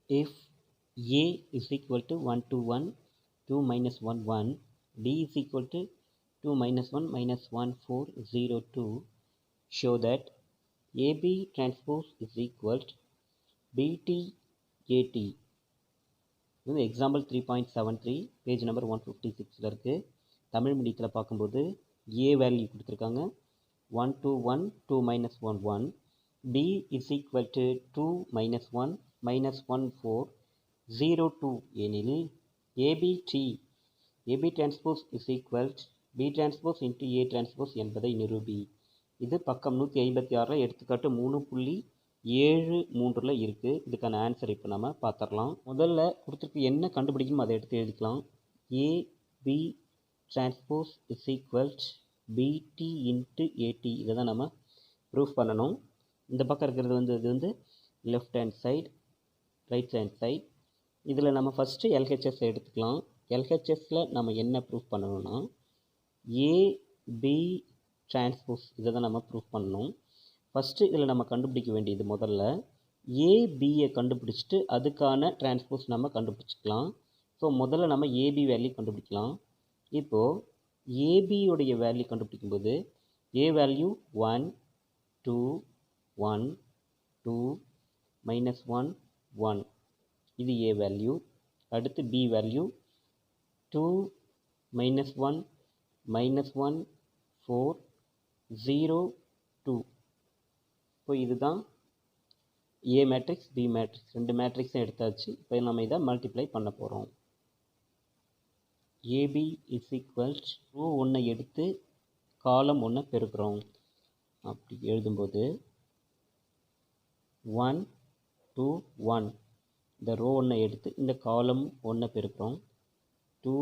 if A is equal to 1 to 1, 2 minus 1, 1, D is equal to 2 minus 1 minus 1, 4, 0, 2, show that AB transpose is equal to BT AT. இது example 3.73 page number 156 இருக்குது. தமிழ் மீடியத்தில் பார்க்கும்போது A value கொடுத்துருக்காங்க 1 to 1, 2 minus 1, 1. D is equal to 2 minus 1 minus 1, 4, 0, 2 எனில் AB transpose is equal to B transpose into A transpose என்பதை நிரூபி. இது பக்கம் 156 எடுத்துக்காட்டு 3.73 இருக்குது. இதுக்கான ஆன்சர் இப்போ நம்ம பார்த்துடலாம். முதல்ல கொடுத்துருக்கு என்ன கண்டுபிடிக்கணும் அதை எடுத்து எழுதிக்கலாம். AB transpose is equal to BT into AT. இதை தான் நம்ம ப்ரூஃப் பண்ணணும். இந்த பக்கம் இருக்கிறது இது வந்து left hand side, right hand side. இதில் நம்ம ஃபஸ்ட்டு LHS எடுத்துக்கலாம். LHSல நம்ம என்ன ப்ரூஃப் பண்ணணும்னா AB transpose இதை தான் நம்ம ப்ரூஃப் பண்ணணும். ஃபஸ்ட்டு இதில் நம்ம கண்டுபிடிக்க வேண்டியது முதல்ல ஏபியை கண்டுபிடிச்சிட்டு அதுக்கான டிரான்ஸ்போஸ் நம்ம கண்டுபிடிச்சிக்கலாம். ஸோ முதல்ல நம்ம ஏபி வேல்யூ கண்டுபிடிக்கலாம். இப்போது ஏபியோடைய வேல்யூ கண்டுபிடிக்கும்போது ஏ வேல்யூ 1 2 1 2 minus 1 1, இது ஏ வேல்யூ. அடுத்து பி வேல்யூ 2 minus 1 minus 1 4 0 2. இப்போ இதுதான் ஏ மேட்ரிக்ஸ் பி மேட்ரிக்ஸ் ரெண்டு மேட்ரிக்ஸும் எடுத்தாச்சு. இப்போ நம்ம இதை மல்டிப்ளை பண்ண போகிறோம். ஏபி இஸ் ஈக்குவல் ரோ ஒன்றை எடுத்து காலம் ஒன்றை பெருக்கிறோம். அப்படி எழுதும்போது 1 2 1, இந்த ரோ ஒன்றை எடுத்து இந்த காலம் ஒன்றை பெருக்கிறோம். 2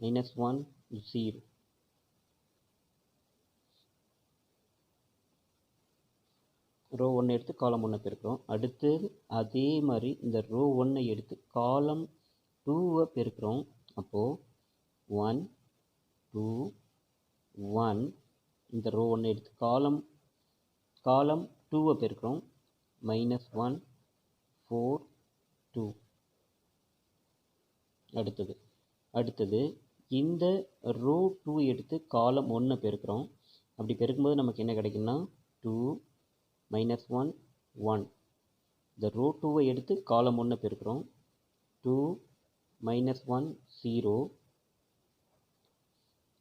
minus 1 0. ரோ ஒன்று எடுத்து காலம் ஒன்று பெருக்கிறோம். அடுத்து அதே மாதிரி இந்த ரோ ஒன்றை எடுத்து காலம் 2வை பெருக்கிறோம். அப்போது 1 2 1, இந்த ரோ ஒன்றை எடுத்து காலம் 2வை பெருக்கிறோம். -1 4 2. அடுத்தது இந்த ரோ 2 எடுத்து காலம் 1 பெருக்கிறோம். அப்படி பெருக்கும்போது நமக்கு என்ன கிடைக்கும்னா 2 minus 1 1. இந்த ரோ 2வை எடுத்து காலம் 1 பெருக்கிறோம். 2 minus 1 0.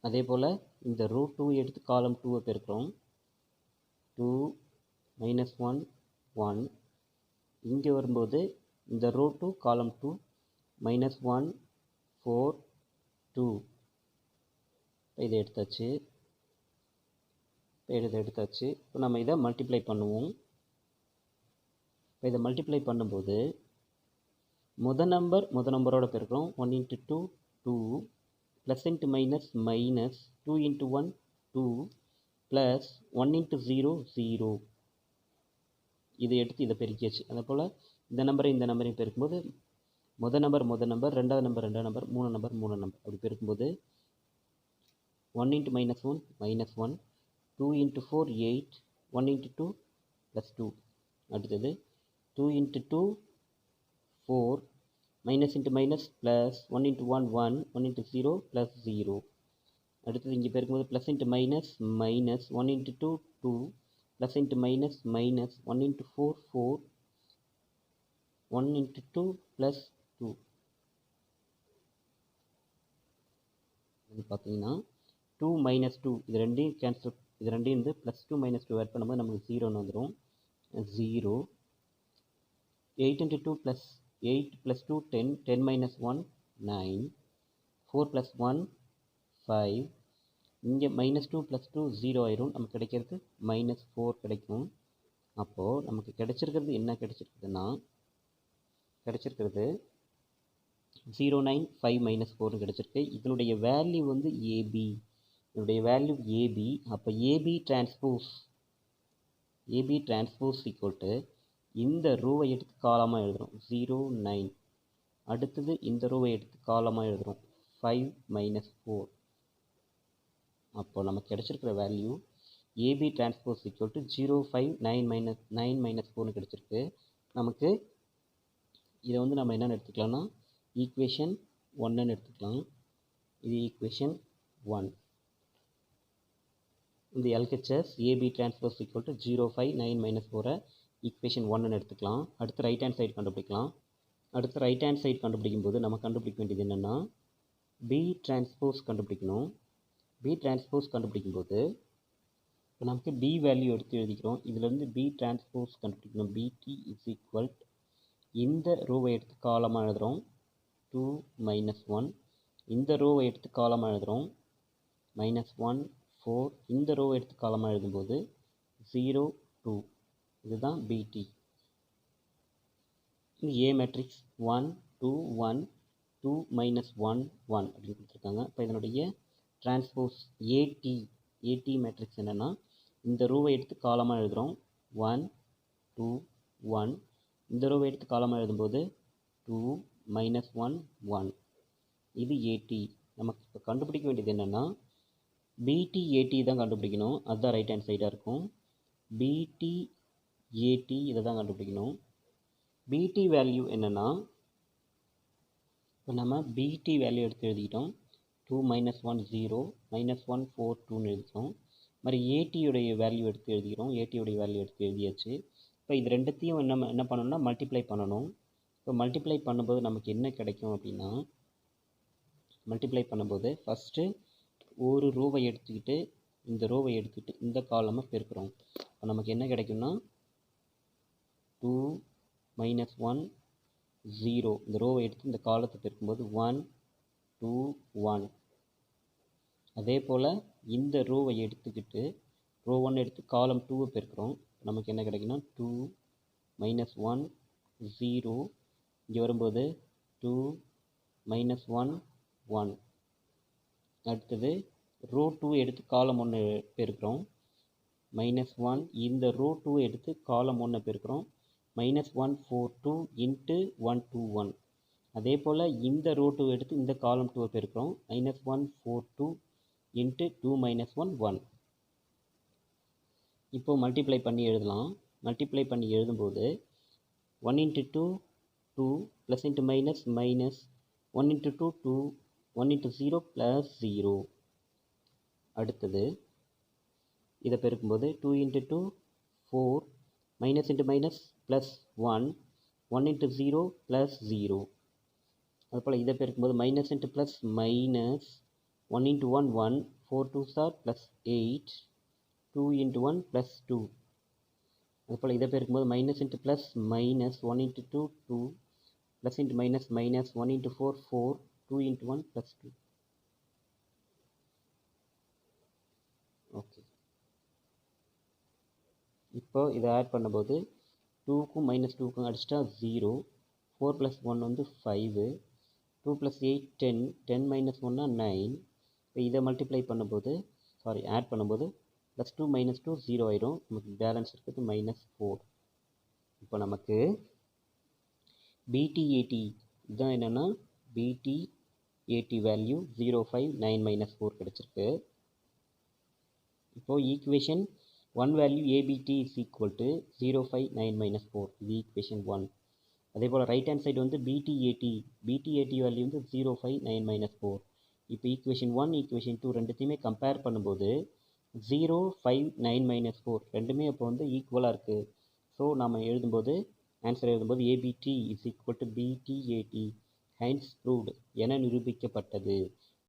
அதே போல் இந்த ரோ 2 எடுத்து காலம் 2வை பெருக்கிறோம். 2 minus 1 1. இங்கே வரும்போது இந்த ரோ 2 காலம் 2 minus 1 4 2. இதை எடுத்தாச்சு. இப்போ நம்ம இதை மல்டிப்ளை பண்ணுவோம். இப்போ இதை மல்டிப்ளை பண்ணும்போது முத நம்பரோட பெருக்கிறோம். 1 into 2 2, plus into minus minus 2 into 1 2, plus 1 into 0 0. இதை எடுத்து இதை பெருக்கியாச்சு. அதே போல் இந்த நம்பரையும் பெருக்கும்போது முத நம்பர் ரெண்டாவது நம்பர் மூணு நம்பர் அப்படி பெருக்கும்போது 1 into -1 -1, 2 into 4 8, 1 into 2 plus 2. அடுத்தது 2 into 2 4, minus into minus plus 1 into 1 1, 1 into 0 plus 0. அடுத்தது இங்கே பெருக்கும்போது plus into minus minus 1 into 2 2, plus into minus minus 1 into 4 4, 1 into 2 plus 2. இது பார்த்தீங்கன்னா 2 minus 2, இது ரெண்டையும் கேன்சல், இது ரெண்டையும் வந்து ப்ளஸ் 2 minus 2 ஆட் பண்ணும்போது நமக்கு 0ன்னு வந்துடும். 0. 8 into 2 plus 8 plus 2 10, 10 minus 1 9, 4 plus 1 5. இங்கே -2 plus 2 0 ஆயிரும். நமக்கு கிடைக்கிறது -4 கிடைக்கும். அப்போது நமக்கு கிடைச்சிருக்கிறது என்ன கிடைச்சிருக்குதுன்னா 095 4 கிடைச்சிருக்கு. இதனுடைய வேல்யூ வந்து ஏபி. இதனுடைய வேல்யூ ஏபி. அப்போ ஏபி டிரான்ஸ்போஸ் ஈக்குவல் டு இந்த ரோவை எடுத்து காலமாக எழுதுகிறோம் 0 9. அடுத்தது இந்த ரோவை எடுத்து காலமாக எழுதுகிறோம் 5 -4. அப்போது நமக்கு கிடைச்சிருக்கிற value AB transpose equal to 0 5 9 -4 கிடைச்சிருக்கு. நமக்கு இதை வந்து நம்ம என்னென்னு எடுத்துக்கலாம்னா ஈக்குவேஷன் 1ன்னு எடுத்துக்கலாம். இது ஈக்குவேஷன் 1. இந்த LHS AB transpose equal to 0, 5, 9, -4 equation 1ன்னு எடுத்துக்கலாம். அடுத்து ரைட் ஹேண்ட் சைடு கண்டுபிடிக்கலாம். அடுத்து ரைட் ஹேண்ட் சைடு கண்டுபிடிக்கும் போது நம்ம கண்டுபிடிக்க வேண்டியது என்னென்னா B டிரான்ஸ்போஸ் கண்டுபிடிக்கணும். B டிரான்ஸ்போஸ் கண்டுபிடிக்கும் போது இப்போ நமக்கு B வேல்யூ எடுத்து எழுதிக்கிறோம். இதுலேருந்து B டிரான்ஸ்போஸ் கண்டுபிடிக்கணும். BT இஸ் ஈக்குவல் இந்த ரோவை எடுத்து காலமாக எழுதுகிறோம் 2 - 1. இந்த ரோவை எடுத்து காலமாக எழுதுகிறோம் -1 4. இந்த ரோவை எடுத்து காலமாக எழுதும்போது 0 2. இதுதான் BT. இது A மேட்ரிக்ஸ் 1 2 1 2 - 1 1 அப்படின்னு கொடுத்துருக்காங்க. இப்போ இதனுடைய டிரான்ஸ்போஸ் AT மேட்ரிக்ஸ் என்னென்னா இந்த ரோவை எடுத்து காலமாக எழுதுகிறோம் 1 2 1. இந்த ரோவை எடுத்து காலமாக எழுதும்போது 2 - 1 1. இது AT. நமக்கு இப்போ கண்டுபிடிக்க வேண்டியது என்னென்னா BT AT தான் கண்டுபிடிக்கணும். அதுதான் ரைட் ஹேண்ட் சைடாக இருக்கும். BT AT இதை தான் கண்டுபிடிக்கணும். BT வேல்யூ என்னென்னா இப்போ நம்ம BT வேல்யூ எடுத்து எழுதிக்கிட்டோம் 2 - 1 0 -1 4 2ன்னு எழுதிக்கிறோம். மாதிரி ATயுடைய வேல்யூ எடுத்து எழுதிக்கிறோம். ATயுடைய வேல்யூ எடுத்து எழுதியாச்சு. இப்போ இது ரெண்டுத்தையும் என்ன பண்ணணும்னா மல்டிப்ளை பண்ணணும். இப்போ மல்டிப்ளை பண்ணும்போது நமக்கு என்ன கிடைக்கும் அப்படின்னா மல்டிப்ளை பண்ணும்போது ஃபஸ்ட்டு ஒரு ரோவை எடுத்துக்கிட்டு இந்த ரோவை எடுத்துக்கிட்டு இந்த காலமை பெருக்கிறோம். இப்போ நமக்கு என்ன கிடைக்கும்னா 2 - 1 0. இந்த ரோவை எடுத்து இந்த காலத்தை பெருக்கும்போது 1 2 1. அதே போல் இந்த ரோவை எடுத்துக்கிட்டு ரோ 1 எடுத்து காலம் 2வை பெருக்கிறோம். நமக்கு என்ன கிடைக்குன்னா 2 - 1 0. இங்கே வரும்போது 2 - 1 1. அடுத்தது ரோ 2 எடுத்து காலம் 1 பெருக்கிறோம் -1. இந்த ரோ 2 எடுத்து காலம் 1 பெருக்கிறோம் -1 4 2 × 1 2 1. அதே போல் இந்த ரோ 2 எடுத்து இந்த காலம் 2 பெருக்கிறோம் -1 4 2 × 2 - 1 1. இப்போது மல்டிப்ளை பண்ணி எழுதலாம். மல்டிப்ளை பண்ணி எழுதும்போது 1 × 2 2 +× -, 1 × 2 2 1 × 0 +0. அடுத்தது இதை பெருக்கும்போது 2 × 2 4 -× +1 1 × 0 +0. அதுபோல் இதை பெருக்கும்போது -, -1 × 1 1 4 2s are +8 2 × 1 +2. அதுபோல் இதை பெருக்கும்போது -, -1 × 2 2 +× -, 1 × 4 4 2 × 1 +2. ஓகே. இப்போ இதை ஆட் பண்ணும்போது 2க்கும் -2க்கும் அடிச்சிட்டா 0. 4 + 1 வந்து 5. 2 + 8 10 10 - 1 9. இப்போ இதை மல்டிப்ளை பண்ணும்போது ஆட் பண்ணும்போது +2 - 2 0 ஆயிரும். நமக்கு பேலன்ஸ் இருக்குது -4. இப்போ நமக்கு BT AT இதுதான் என்னென்னா BT AT வேல்யூ 0 5 9 - 4 கிடச்சிருக்கு. இப்போது equation 1 value ABT is equal to 0 5 9 - 4. இது ஈக்குவேஷன் 1. அதே போல் ரைட் ஹேண்ட் சைடு வந்து BT AT வேல்யூ வந்து 0 5 9 - 4. இப்போ ஈக்குவேஷன் 1 ஈக்குவேஷன் 2 ரெண்டுத்தையுமே கம்பேர் பண்ணும்போது 0 5 9 - 4 ரெண்டுமே இப்போ வந்து ஈக்குவலாக இருக்குது. ஸோ நம்ம எழுதும்போது ஆன்சர் எழுதும்போது ABT is equal to BT AT hence proved என நிரூபிக்கப்பட்டது.